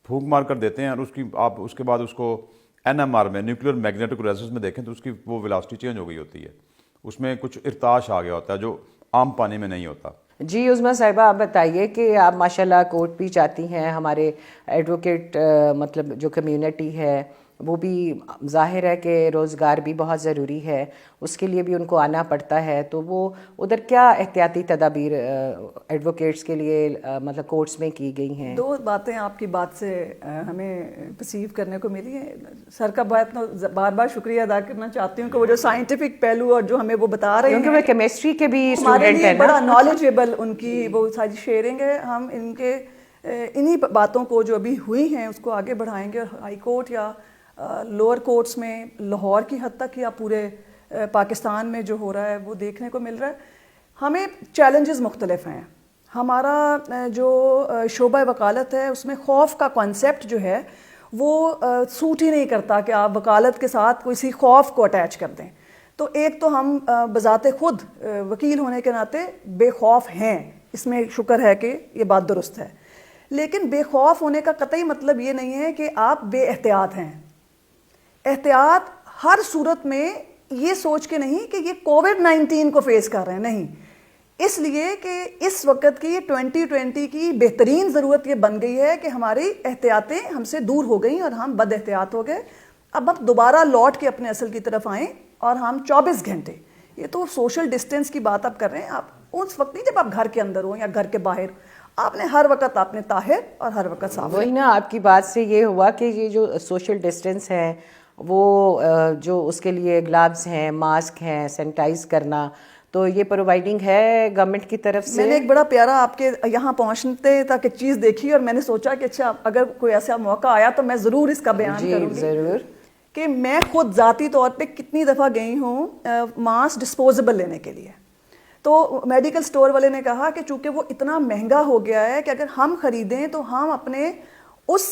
پھونک مار کر دیتے ہیں اور آپ اس کے بعد اس کو NMR میں, نیوکلیئر میگنیٹک ریزونانس میں دیکھیں تو اس کی وہ ویلاسٹی چینج ہو گئی ہوتی ہے, اس میں کچھ ارتعاش آ گیا ہوتا ہے جو عام پانی میں نہیں ہوتا. جی عظما صاحبہ آپ بتائیے کہ آپ ماشاءاللہ کورٹ بھی چاہتی ہیں, ہمارے ایڈوکیٹ مطلب جو کمیونٹی ہے وہ بھی ظاہر ہے کہ روزگار بھی بہت ضروری ہے, اس کے لیے بھی ان کو آنا پڑتا ہے. تو وہ ادھر کیا احتیاطی تدابیر ایڈوکیٹس کے لیے مطلب کورٹس میں کی گئی ہیں؟ 2 باتیں آپ کی بات سے ہمیں پرسیو کرنے کو ملی ہیں. سر کا بار بار شکریہ ادا کرنا چاہتی ہوں کہ وہ جو سائنٹیفک پہلو اور جو ہمیں وہ بتا رہے ہیں, کیونکہ وہ کیمسٹری کے بھی ہمارے اسٹوڈنٹ لیے ہیں, بڑا نالجیبل ان کی وہ ساری شیئرنگ ہے. ہم ان کے انہی باتوں کو جو ابھی ہوئی ہیں اس کو آگے بڑھائیں گے, اور ہائی کورٹ یا لوور کورٹس میں لاہور کی حد تک یا پورے پاکستان میں جو ہو رہا ہے وہ دیکھنے کو مل رہا ہے. ہمیں چیلنجز مختلف ہیں. ہمارا جو شعبہ وکالت ہے اس میں خوف کا کانسیپٹ جو ہے وہ سوٹ ہی نہیں کرتا کہ آپ وکالت کے ساتھ کسی خوف کو اٹیچ کر دیں. تو ایک تو ہم بذات خود وکیل ہونے کے ناطے بے خوف ہیں, اس میں شکر ہے کہ یہ بات درست ہے, لیکن بے خوف ہونے کا قطعی مطلب یہ نہیں ہے کہ آپ بے احتیاط ہیں. احتیاط ہر صورت میں یہ سوچ کے نہیں کہ یہ COVID-19 کو فیس کر رہے ہیں, نہیں, اس لیے کہ اس وقت کی 2020 کی بہترین ضرورت یہ بن گئی ہے کہ ہماری احتیاطیں ہم سے دور ہو گئیں اور ہم بد احتیاط ہو گئے. اب ہم دوبارہ لوٹ کے اپنے اصل کی طرف آئیں, اور ہم 24 گھنٹے, یہ تو سوشل ڈسٹینس کی بات آپ کر رہے ہیں, آپ اس وقت نہیں جب آپ گھر کے اندر ہوں یا گھر کے باہر, آپ نے ہر وقت آپ نے طاہر اور ہر وقت صاف. وہی نا آپ کی بات سے یہ ہوا کہ یہ جو سوشل ڈسٹینس ہے وہ جو اس کے لیے گلابز ہیں, ماسک ہیں, سینیٹائز کرنا, تو یہ پرووائڈنگ ہے گورنمنٹ کی طرف سے. میں نے ایک بڑا پیارا آپ کے یہاں پہنچتے تک ایک چیز دیکھی اور میں نے سوچا کہ اچھا اگر کوئی ایسا موقع آیا تو میں ضرور اس کا بیان کروں گی. ضرور. کہ میں خود ذاتی طور پہ کتنی دفعہ گئی ہوں ماسک ڈسپوزیبل لینے کے لیے, تو میڈیکل سٹور والے نے کہا کہ چونکہ وہ اتنا مہنگا ہو گیا ہے کہ اگر ہم خریدیں تو ہم اپنے اس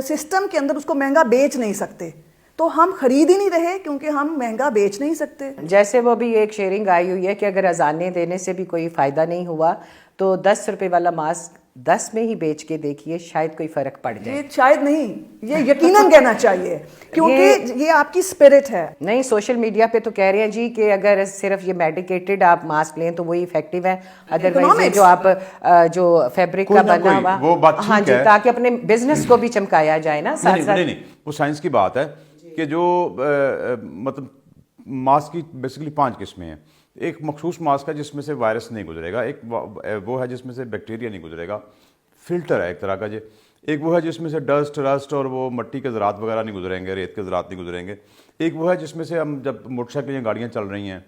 سسٹم کے اندر اس کو مہنگا بیچ نہیں سکتے, تو ہم خرید ہی نہیں رہے کیونکہ ہم مہنگا بیچ نہیں سکتے. جیسے وہ بھی ایک شیئرنگ آئی ہوئی ہے کہ اگر اذانیں دینے سے بھی کوئی فائدہ نہیں ہوا تو 10 روپے والا ماسک 10 میں ہی بیچ کے دیکھیے, شاید کوئی فرق پڑ جائے. یہ شاید نہیں, یہ یقیناً کہنا چاہیے کیونکہ یہ آپ کی اسپرٹ ہے. نہیں, سوشل میڈیا پہ تو کہہ رہے ہیں جی کہ اگر صرف یہ میڈیکیٹڈ آپ ماسک لیں تو وہی افیکٹو ہے, ادروائز جو آپ جو فیبرک کا بنا ہوا, ہاں جی, تاکہ اپنے بزنس کو بھی چمکایا جائے نا ساتھ ساتھ. نہیں, وہ سائنس کی بات ہے کہ جو مطلب ماسک کی بیسیکلی 5 قسمیں ہیں. ایک مخصوص ماسک ہے جس میں سے وائرس نہیں گزرے گا, ایک وہ ہے جس میں سے بیکٹیریا نہیں گزرے گا, فلٹر ہے ایک طرح کا جی. ایک وہ ہے جس میں سے ڈسٹ رسٹ اور وہ مٹی کے ذرات وغیرہ نہیں گزریں گے, ریت کے ذرات نہیں گزریں گے. ایک وہ ہے جس میں سے ہم جب موٹر سائیکل یا گاڑیاں چل رہی ہیں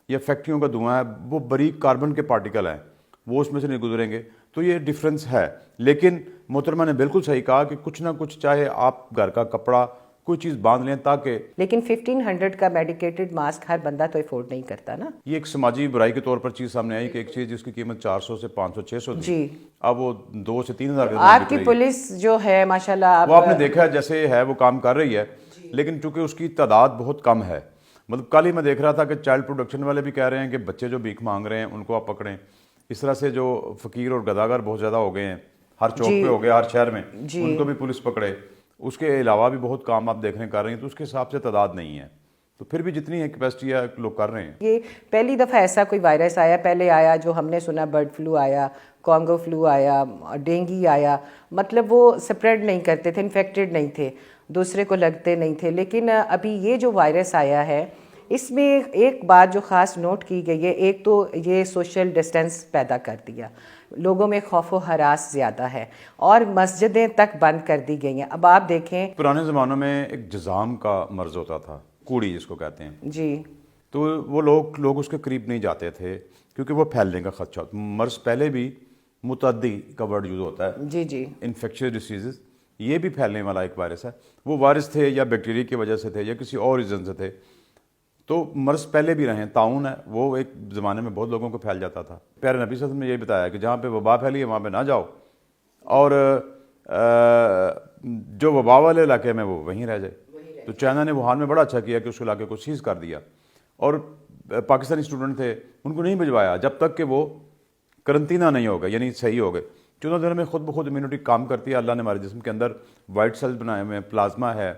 یا فیکٹریوں کا دھواں ہے, وہ باریک کاربن کے پارٹیکل ہیں, وہ اس میں سے نہیں گزریں گے. تو یہ ڈفرینس ہے. لیکن محترمہ نے بالکل صحیح کہا کہ کچھ نہ کچھ, چاہے آپ گھر کا کپڑا کوئی چیز باندھ لیں تاکہ. لیکن 1500 کا میڈیکیٹڈ ماسک ہر بندہ تو افورڈ نہیں کرتا نا. یہ ایک سماجی برائی کے طور پر چیز سامنے آئی کہ ایک چیز جس کی قیمت 400 سے 500 600 تھی, جی, اب وہ 2 سے 3000 آپ کی پولیس جو ہے ماشاءاللہ, وہ آپ نے دیکھا ہے جیسے ہے وہ کام کر رہی ہے, لیکن چونکہ اس کی تعداد بہت کم ہے. مطلب کل ہی میں دیکھ رہا تھا کہ چائلڈ پروڈکشن والے بھی کہہ رہے ہیں کہ بچے جو بھیک مانگ رہے ہیں ان کو آپ پکڑیں. اس طرح سے جو فقیر اور گداگر بہت زیادہ ہو گئے ہیں, ہر چوک پہ ہو گئے, ہر شہر میں, ان کو بھی پولیس پکڑے. اس کے علاوہ بھی بہت کام آپ دیکھنے کر رہے ہیں, تو اس کے حساب سے تعداد نہیں ہے. تو پھر بھی جتنی ہے کیپیسٹی ہے لوگ کر رہے ہیں. یہ پہلی دفعہ ایسا کوئی وائرس آیا, پہلے آیا جو ہم نے سنا برڈ فلو آیا, کانگو فلو آیا, ڈینگی آیا, مطلب وہ سپریڈ نہیں کرتے تھے, انفیکٹڈ نہیں تھے, دوسرے کو لگتے نہیں تھے. لیکن ابھی یہ جو وائرس آیا ہے اس میں ایک بات جو خاص نوٹ کی گئی ہے, ایک تو یہ سوشل ڈسٹینس پیدا کر دیا, لوگوں میں خوف و ہراس زیادہ ہے, اور مسجدیں تک بند کر دی گئی ہیں. اب آپ دیکھیں پرانے زمانوں میں ایک جزام کا مرض ہوتا تھا, کوڑی جس کو کہتے ہیں جی, تو وہ لوگ اس کے قریب نہیں جاتے تھے کیونکہ وہ پھیلنے کا خدشہ ہوتا. مرض پہلے بھی متعدی کا ورڈ یوز ہوتا ہے, جی جی, انفیکشس ڈیسیزز, یہ بھی پھیلنے والا ایک وائرس ہے. وہ وائرس تھے یا بیکٹیریا کی وجہ سے تھے یا کسی اور ریزن سے تھے, تو مرض پہلے بھی رہے ہیں. طاعون ہے, وہ ایک زمانے میں بہت لوگوں کو پھیل جاتا تھا. پیارے نبی صلی اللہ علیہ وسلم نے یہ بتایا کہ جہاں پہ وبا پھیلی ہے وہاں پہ نہ جاؤ, اور جو وبا والے علاقے میں وہ وہیں رہ جائے. تو چائنا نے ووہان میں بڑا اچھا کیا کہ اس علاقے کو سیز کر دیا, اور پاکستانی اسٹوڈنٹ تھے ان کو نہیں بھجوایا جب تک کہ وہ کرنٹینہ نہیں ہو گئے, یعنی صحیح ہو گئے. 14 دنوں میں خود بخود امیونٹی کام کرتی ہے. اللہ نے ہمارے جسم کے اندر وائٹ سیلز بنائے ہوئے ہیں, پلازما ہے,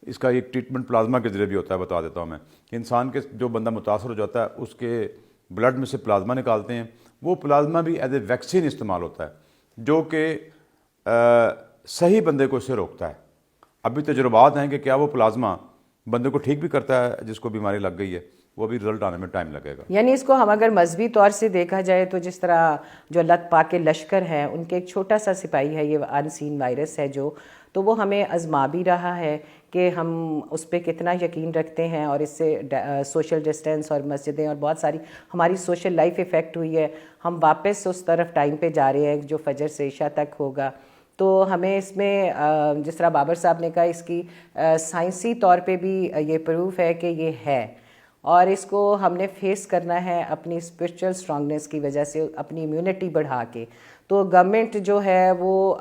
اس کا ایک ٹریٹمنٹ پلازما کے ذریعے بھی ہوتا ہے. بتا دیتا ہوں میں کہ انسان کے جو بندہ متاثر ہو جاتا ہے اس کے بلڈ میں سے پلازما نکالتے ہیں, وہ پلازما بھی ایز اے ویکسین استعمال ہوتا ہے جو کہ صحیح بندے کو اس سے روکتا ہے. ابھی تجربات ہیں کہ کیا وہ پلازما بندے کو ٹھیک بھی کرتا ہے جس کو بیماری لگ گئی ہے, وہ بھی رزلٹ آنے میں ٹائم لگے گا. یعنی اس کو ہم اگر مذہبی طور سے دیکھا جائے تو جس طرح جو اللہ پاک کے لشکر ہیں ان کے ایک چھوٹا سا سپاہی ہے یہ ان سین وائرس ہے جو, تو وہ ہمیں آزما بھی رہا ہے کہ ہم اس پہ کتنا یقین رکھتے ہیں, اور اس سے سوشل ڈسٹینس اور مسجدیں اور بہت ساری ہماری سوشل لائف افیکٹ ہوئی ہے. ہم واپس اس طرف ٹائم پہ جا رہے ہیں جو فجر سے عشاء تک ہوگا. تو ہمیں اس میں جس طرح بابر صاحب نے کہا اس کی سائنسی طور پہ بھی یہ پروف ہے کہ یہ ہے, اور اس کو ہم نے فیس کرنا ہے اپنی اسپرچل اسٹرانگنیس کی وجہ سے, اپنی امیونٹی بڑھا کے. تو گورنمنٹ جو ہے وہ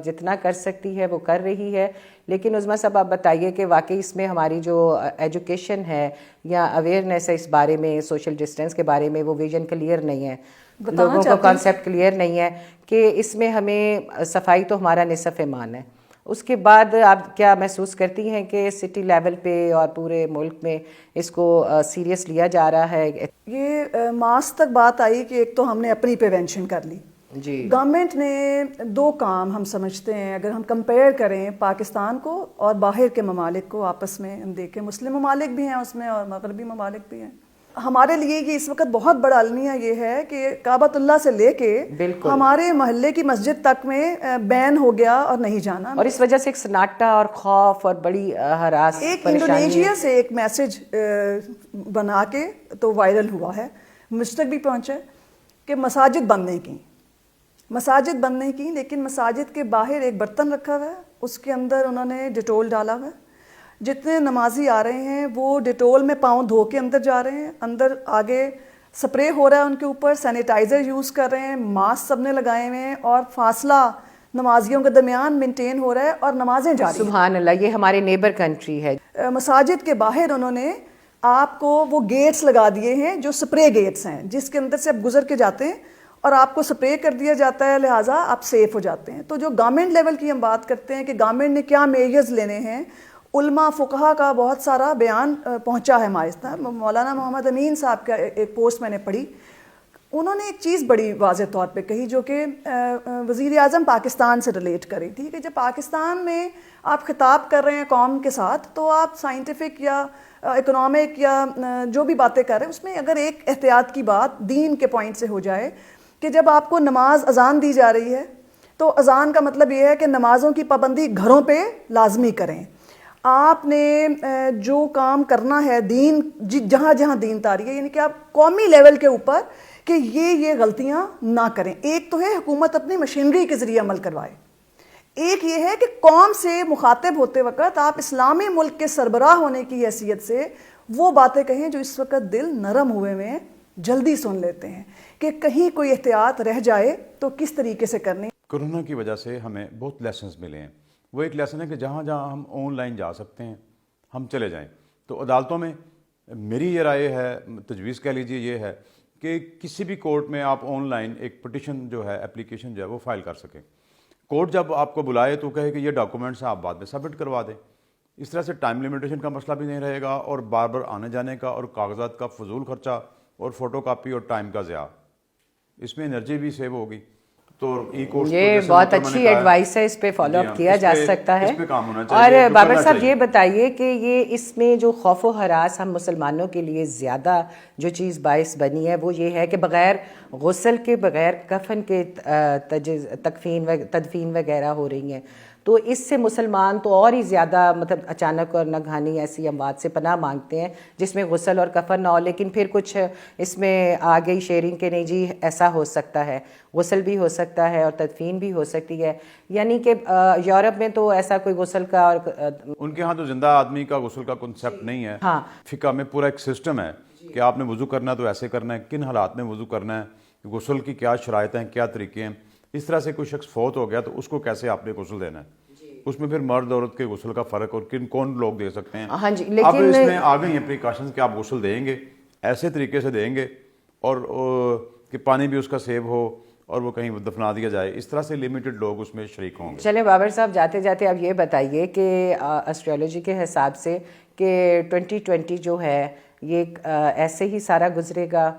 جتنا کر سکتی ہے وہ کر رہی ہے. لیکن عظما صاحب آپ بتائیے کہ واقعی اس میں ہماری جو ایجوکیشن ہے یا اویئرنیس ہے اس بارے میں, سوشل ڈسٹینس کے بارے میں, وہ ویژن کلیئر نہیں ہے, لوگوں کو کانسیپٹ کلیئر نہیں ہے کہ اس میں ہمیں صفائی تو ہمارا نصف ایمان ہے. اس کے بعد آپ کیا محسوس کرتی ہیں کہ سٹی لیول پہ اور پورے ملک میں اس کو سیریس لیا جا رہا ہے؟ یہ ماسک تک بات آئی کہ ایک تو ہم نے اپنی پریونشن کر لی جی. گورنمنٹ نے 2 کام ہم سمجھتے ہیں, اگر ہم کمپیئر کریں پاکستان کو اور باہر کے ممالک کو آپس میں ہم دیکھیں, مسلم ممالک بھی ہیں اس میں اور مغربی ممالک بھی ہیں. ہمارے لیے یہ اس وقت بہت بڑا المیہ یہ ہے کہ کعبۃ اللہ سے لے کے ہمارے محلے کی مسجد تک میں بین ہو گیا اور نہیں جانا, اور اس وجہ سے ایک سناٹا اور خوف اور بڑی ہراس. ایک انڈونیشیا سے ایک میسج بنا کے تو وائرل ہوا ہے, مجھ تک بھی پہنچا کہ مساجد بند نہیں کی, مساجد بند نہیں کی, لیکن مساجد کے باہر ایک برتن رکھا ہوا ہے, اس کے اندر انہوں نے ڈیٹول ڈالا ہوا ہے. جتنے نمازی آ رہے ہیں وہ ڈیٹول میں پاؤں دھو کے اندر جا رہے ہیں, اندر آگے سپرے ہو رہا ہے ان کے اوپر, سینیٹائزر یوز کر رہے ہیں, ماسک سب نے لگائے ہوئے ہیں, اور فاصلہ نمازیوں کے درمیان مینٹین ہو رہا ہے اور نمازیں جاری. سبحان اللہ, یہ ہمارے نیبر کنٹری ہے. مساجد کے باہر انہوں نے آپ کو وہ گیٹس لگا دیے ہیں جو سپرے گیٹس ہیں جس کے اندر سے آپ گزر کے جاتے ہیں اور آپ کو سپرے کر دیا جاتا ہے، لہٰذا آپ سیف ہو جاتے ہیں. تو جو گورنمنٹ لیول کی ہم بات کرتے ہیں کہ گورنمنٹ نے کیا میجرز لینے ہیں، علماء فقہا کا بہت سارا بیان پہنچا ہے ہمارے تک. مولانا محمد امین صاحب کا ایک پوسٹ میں نے پڑھی، انہوں نے ایک چیز بڑی واضح طور پہ کہی جو کہ وزیر اعظم پاکستان سے ریلیٹ کر رہی تھی کہ جب پاکستان میں آپ خطاب کر رہے ہیں قوم کے ساتھ تو آپ سائنٹیفک یا اکنامک یا جو بھی باتیں کر رہے ہیں اس میں اگر ایک احتیاط کی بات دین کے پوائنٹ سے ہو جائے کہ جب آپ کو نماز اذان دی جا رہی ہے تو اذان کا مطلب یہ ہے کہ نمازوں کی پابندی گھروں پہ لازمی کریں. آپ نے جو کام کرنا ہے دین جہاں جہاں دین تاری ہے، یعنی کہ آپ قومی لیول کے اوپر کہ یہ غلطیاں نہ کریں. ایک تو ہے حکومت اپنی مشینری کے ذریعے عمل کروائے، ایک یہ ہے کہ قوم سے مخاطب ہوتے وقت آپ اسلامی ملک کے سربراہ ہونے کی حیثیت سے وہ باتیں کہیں جو اس وقت دل نرم ہوئے میں جلدی سن لیتے ہیں کہ کہیں کوئی احتیاط رہ جائے تو کس طریقے سے کرنی. کورونا کی وجہ سے ہمیں بہت لیسنز ملے ہیں. وہ ایک لیسن ہے کہ جہاں جہاں ہم آن لائن جا سکتے ہیں ہم چلے جائیں. تو عدالتوں میں میری یہ رائے ہے، تجویز کہہ لیجیے یہ ہے کہ کسی بھی کورٹ میں آپ آن لائن ایک پٹیشن جو ہے اپلیکیشن جو ہے وہ فائل کر سکیں. کورٹ جب آپ کو بلائے تو کہے کہ یہ ڈاکومنٹس آپ بعد میں سبمٹ کروا دیں. اس طرح سے ٹائم لمیٹیشن کا مسئلہ بھی نہیں رہے گا اور بار بار آنے جانے کا اور کاغذات کا فضول خرچہ اور فوٹو کاپی اور ٹائم کا ضیاع، اس میں انرجی بھی سیو ہوگی. تو یہ بہت اچھی ایڈوائس ہے، اس پہ فالو اپ کیا جا سکتا ہے. اور بابر صاحب یہ بتائیے کہ یہ اس میں جو خوف و ہراس ہم مسلمانوں کے لیے زیادہ جو چیز باعث بنی ہے وہ یہ ہے کہ بغیر غسل کے بغیر کفن کے تدفین وغیرہ ہو رہی ہیں. تو اس سے مسلمان تو اور ہی زیادہ مطلب اچانک اور ناگہانی ایسی اموات سے پناہ مانگتے ہیں جس میں غسل اور کفن نہ ہو. لیکن پھر کچھ اس میں آ گئی شیئرنگ کے نہیں جی ایسا ہو سکتا ہے، غسل بھی ہو سکتا ہے اور تدفین بھی ہو سکتی ہے. یعنی کہ یورپ میں تو ایسا کوئی غسل کا اور ان کے ہاں تو زندہ آدمی کا غسل کا کنسیپٹ نہیں ہے. ہاں فقہ میں پورا ایک سسٹم ہے کہ آپ نے وضو کرنا ہے تو ایسے کرنا ہے، کن حالات میں وضو کرنا ہے، غسل کی کیا شرائط ہیں، کیا طریقے ہیں. اس طرح سے کوئی شخص فوت ہو گیا تو اس کو کیسے آپ نے غسل دینا ہے، اس میں پھر مرد عورت کے غسل کا فرق اور کون لوگ دے سکتے ہیں. ہاں جی اب لیکن اس میں آ گئی ہیں پریکاشنز کہ آپ غسل دیں گے ایسے طریقے سے دیں گے اور کہ پانی بھی اس کا سیو ہو اور وہ کہیں دفنا دیا جائے. اس طرح سے لمیٹڈ لوگ اس میں شریک ہوں گے. چلیں بابر صاحب جاتے جاتے اب یہ بتائیے کہ اسٹریولوجی کے حساب سے کہ 2020 جو ہے یہ ایسے ہی سارا گزرے گا،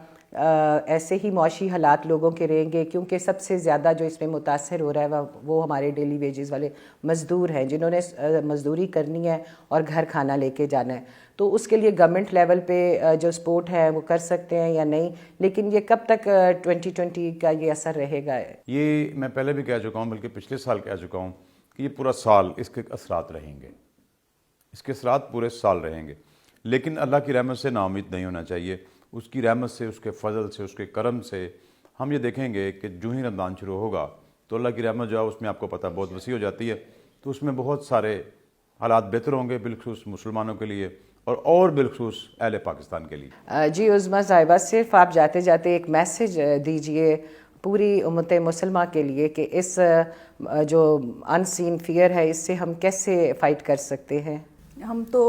ایسے ہی معاشی حالات لوگوں کے رہیں گے، کیونکہ سب سے زیادہ جو اس میں متاثر ہو رہا ہے وہ ہمارے ڈیلی ویجز والے مزدور ہیں جنہوں نے مزدوری کرنی ہے اور گھر کھانا لے کے جانا ہے. تو اس کے لیے گورنمنٹ لیول پہ جو سپورٹ ہے وہ کر سکتے ہیں یا نہیں، لیکن یہ کب تک 2020 کا یہ اثر رہے گا؟ یہ میں پہلے بھی کہہ چکا ہوں، بلکہ پچھلے سال کہہ چکا ہوں کہ یہ پورا سال اس کے اثرات رہیں گے، اس کے اثرات پورے سال رہیں گے. لیکن اللہ کی رحمت سے نا امید نہیں ہونا چاہیے. اس کی رحمت سے، اس کے فضل سے، اس کے کرم سے ہم یہ دیکھیں گے کہ جو ہی رمضان شروع ہوگا تو اللہ کی رحمت جو ہے اس میں آپ کو پتہ بہت وسیع ہو جاتی ہے. تو اس میں بہت سارے حالات بہتر ہوں گے بالخصوص مسلمانوں کے لیے اور بالخصوص اہل پاکستان کے لیے. جی عظما صاحبہ، صرف آپ جاتے جاتے ایک میسج دیجئے پوری امت مسلمہ کے لیے کہ اس جو ان سین فیئر ہے اس سے ہم کیسے فائٹ کر سکتے ہیں. ہم تو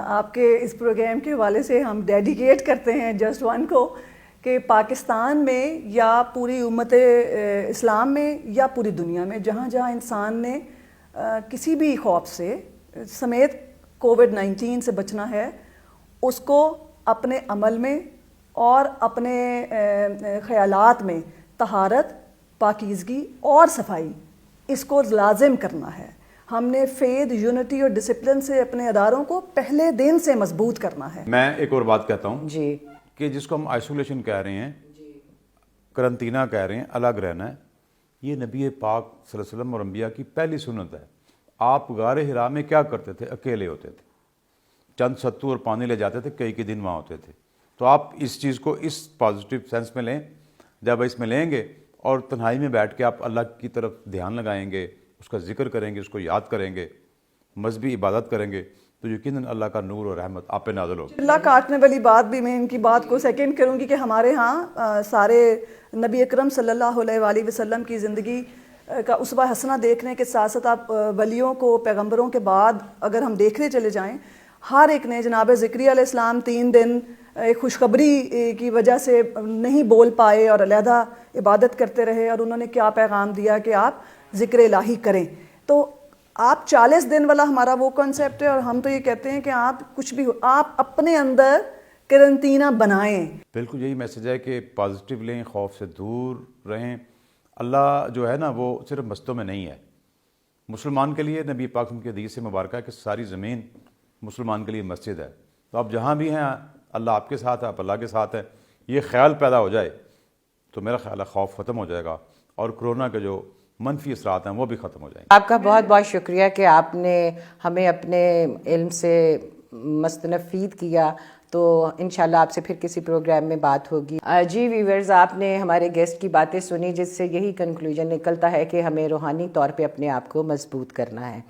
آپ کے اس پروگرام کے حوالے سے ہم ڈیڈیکیٹ کرتے ہیں جسٹ ون کو کہ پاکستان میں یا پوری امت اسلام میں یا پوری دنیا میں جہاں جہاں انسان نے کسی بھی خوف سے سمیت کووڈ-19 سے بچنا ہے اس کو اپنے عمل میں اور اپنے خیالات میں طہارت، پاکیزگی اور صفائی اس کو لازم کرنا ہے. ہم نے فیتھ، یونٹی اور ڈسپلن سے اپنے اداروں کو پہلے دن سے مضبوط کرنا ہے. میں ایک اور بات کہتا ہوں جی کہ جس کو ہم آئسولیشن کہہ رہے ہیں، کرنطینہ کہہ رہے ہیں، الگ رہنا ہے، یہ نبی پاک صلی اللہ علیہ وسلم اور انبیاء کی پہلی سنت ہے. آپ غار حرا میں کیا کرتے تھے؟ اکیلے ہوتے تھے، چند ستو اور پانی لے جاتے تھے، کئی دن وہاں ہوتے تھے. تو آپ اس چیز کو اس پازیٹیو سینس میں لیں. جب اس میں لیں گے اور تنہائی میں بیٹھ کے آپ اللہ کی طرف دھیان لگائیں گے، اس کا ذکر کریں گے، اس کو یاد کریں گے، مذہبی عبادت کریں گے تو یقیناً اللہ کا نور اور رحمت آپ پہ نازل ہوگی. اللہ کاٹنے والی بات بھی میں ان کی بات کو سیکنڈ کروں گی کہ ہمارے ہاں سارے نبی اکرم صلی اللہ علیہ وآلہ وسلم کی زندگی کا اسوہ حسنہ دیکھنے کے ساتھ ساتھ آپ ولیوں کو، پیغمبروں کے بعد اگر ہم دیکھتے چلے جائیں، ہر ایک نے جناب زکریا علیہ السلام 3 دن ایک خوشخبری کی وجہ سے نہیں بول پائے اور علیحدہ عبادت کرتے رہے، اور انہوں نے کیا پیغام دیا کہ آپ ذکر الہی کریں. تو آپ 40 دن والا ہمارا وہ کنسیپٹ ہے، اور ہم تو یہ کہتے ہیں کہ آپ کچھ بھی آپ اپنے اندر کرنٹینہ بنائیں. بالکل یہی میسج ہے کہ پازیٹیو لیں، خوف سے دور رہیں. اللہ جو ہے نا وہ صرف مسجدوں میں نہیں ہے. مسلمان کے لیے نبی پاک کی حدیث سے مبارکہ ہے کہ ساری زمین مسلمان کے لیے مسجد ہے. تو آپ جہاں بھی ہیں اللہ آپ کے ساتھ ہے، آپ اللہ کے ساتھ ہے. یہ خیال پیدا ہو جائے تو میرا خیال ہے خوف ختم ہو جائے گا، اور کرونا کے جو منفی اثرات ہیں وہ بھی ختم ہو جائیں گے. آپ کا بہت بہت شکریہ کہ آپ نے ہمیں اپنے علم سے مستفید کیا. تو انشاءاللہ آپ سے پھر کسی پروگرام میں بات ہوگی. جی ویورز، آپ نے ہمارے گیسٹ کی باتیں سنی، جس سے یہی کنکلوژن نکلتا ہے کہ ہمیں روحانی طور پہ اپنے آپ کو مضبوط کرنا ہے،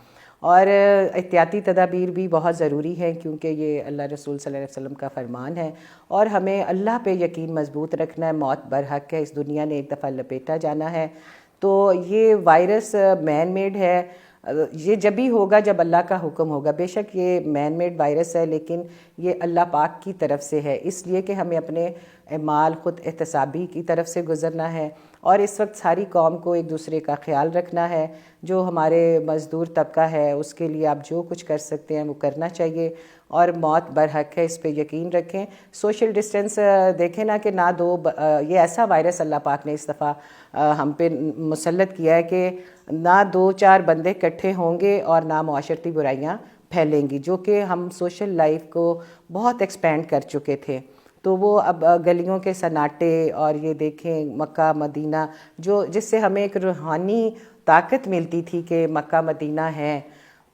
اور احتیاطی تدابیر بھی بہت ضروری ہیں، کیونکہ یہ اللہ رسول صلی اللہ علیہ وسلم کا فرمان ہے. اور ہمیں اللہ پہ یقین مضبوط رکھنا ہے. موت برحق ہے، اس دنیا نے ایک دفعہ لپیٹا جانا ہے. تو یہ وائرس مین میڈ ہے، یہ جب ہی ہوگا جب اللہ کا حکم ہوگا. بے شک یہ مین میڈ وائرس ہے، لیکن یہ اللہ پاک کی طرف سے ہے، اس لیے کہ ہمیں اپنے اعمال خود احتسابی کی طرف سے گزرنا ہے. اور اس وقت ساری قوم کو ایک دوسرے کا خیال رکھنا ہے. جو ہمارے مزدور طبقہ ہے اس کے لیے آپ جو کچھ کر سکتے ہیں وہ کرنا چاہیے. اور موت برحق ہے، اس پہ یقین رکھیں. سوشل ڈسٹینس دیکھیں نا کہ نہ دو یہ ایسا وائرس اللہ پاک نے اس دفعہ ہم پہ مسلط کیا ہے کہ نہ 2-4 بندے اکٹھے ہوں گے اور نہ معاشرتی برائیاں پھیلیں گی، جو کہ ہم سوشل لائف کو بہت ایکسپینڈ کر چکے تھے. تو وہ اب گلیوں کے سناٹے اور یہ دیکھیں مکہ مدینہ جس سے ہمیں ایک روحانی طاقت ملتی تھی کہ مکہ مدینہ ہے.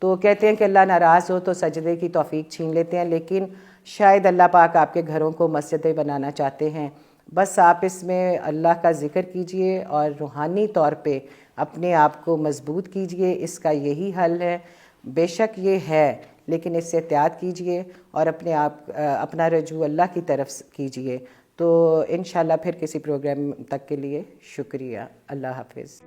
تو کہتے ہیں کہ اللہ ناراض ہو تو سجدے کی توفیق چھین لیتے ہیں، لیکن شاید اللہ پاک آپ کے گھروں کو مسجدیں بنانا چاہتے ہیں. بس آپ اس میں اللہ کا ذکر کیجئے اور روحانی طور پہ اپنے آپ کو مضبوط کیجئے. اس کا یہی حل ہے. بے شک یہ ہے، لیکن اس سے احتیاط کیجئے اور اپنا رجوع اللہ کی طرف کیجئے. تو انشاءاللہ پھر کسی پروگرام تک کے لیے شکریہ. اللہ حافظ.